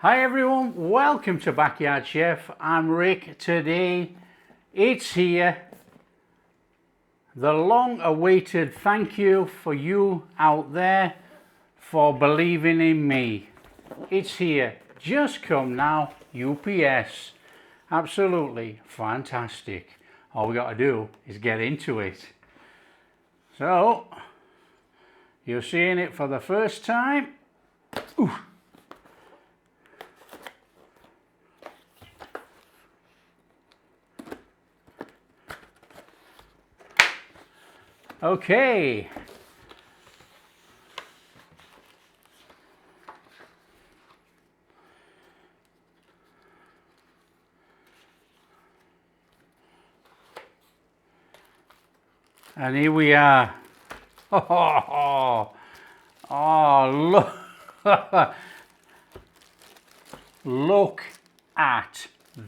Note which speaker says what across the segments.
Speaker 1: Hi everyone, welcome to Backyard Chef. I'm Rick. Today it's here, the long awaited thank you for you out there for believing in me. It's here, just come now, UPS. Absolutely fantastic. All we got to do is get into it. So you're seeing it for the first time. Ooh. Okay. And here we are. Oh, look. Look at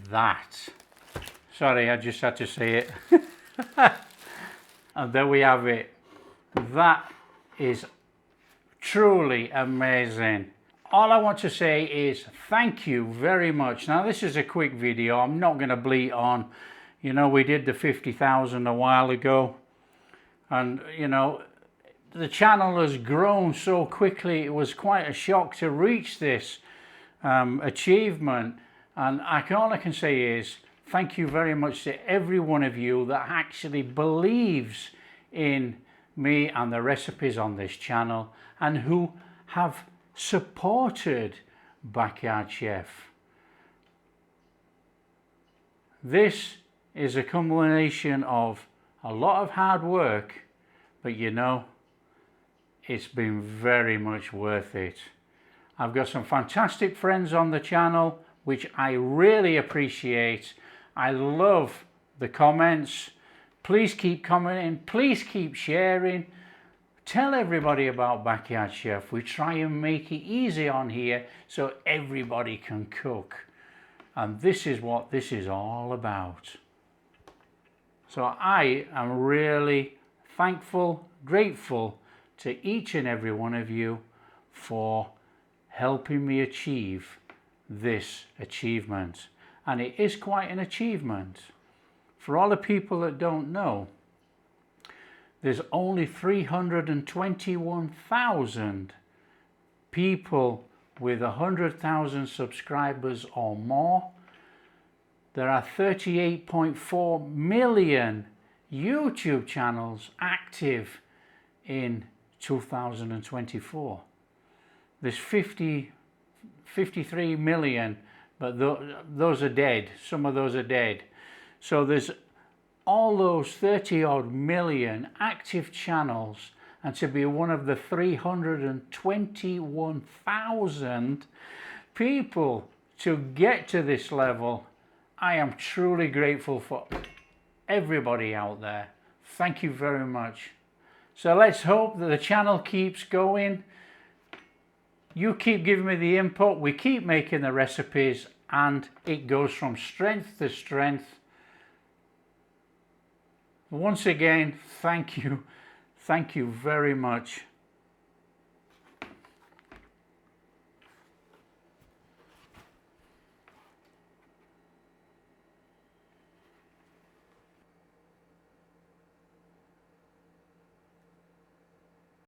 Speaker 1: that. Sorry, I just had to say it. And there we have it. That is truly amazing. All I want to say is thank you very much. Now this is a quick video. I'm not going to bleat on. You know, we did the 50,000 a while ago. And, you know, the channel has grown so quickly. It was quite a shock to reach this achievement. And all I can say is thank you very much to every one of you that actually believes in me and the recipes on this channel and who have supported Backyard Chef. This is a combination of a lot of hard work, but you know, it's been very much worth it. I've got some fantastic friends on the channel, which I really appreciate. I love the comments. Please keep commenting, please keep sharing. Tell everybody about Backyard Chef. We try and make it easy on here so everybody can cook. And this is what this is all about. So I am really thankful, grateful to each and every one of you for helping me achieve this achievement. And it is quite an achievement. For all the people that don't know, there's only 321,000 people with 100,000 subscribers or more. There are 38.4 million YouTube channels active in 2024. There's 53 million, but those are dead. Some of those are dead. So there's all those 30 odd million active channels, and to be one of the 321,000 people to get to this level, I am truly grateful for everybody out there. Thank you very much. So let's hope that the channel keeps going. You keep giving me the input, we keep making the recipes, and it goes from strength to strength. Once again, thank you very much.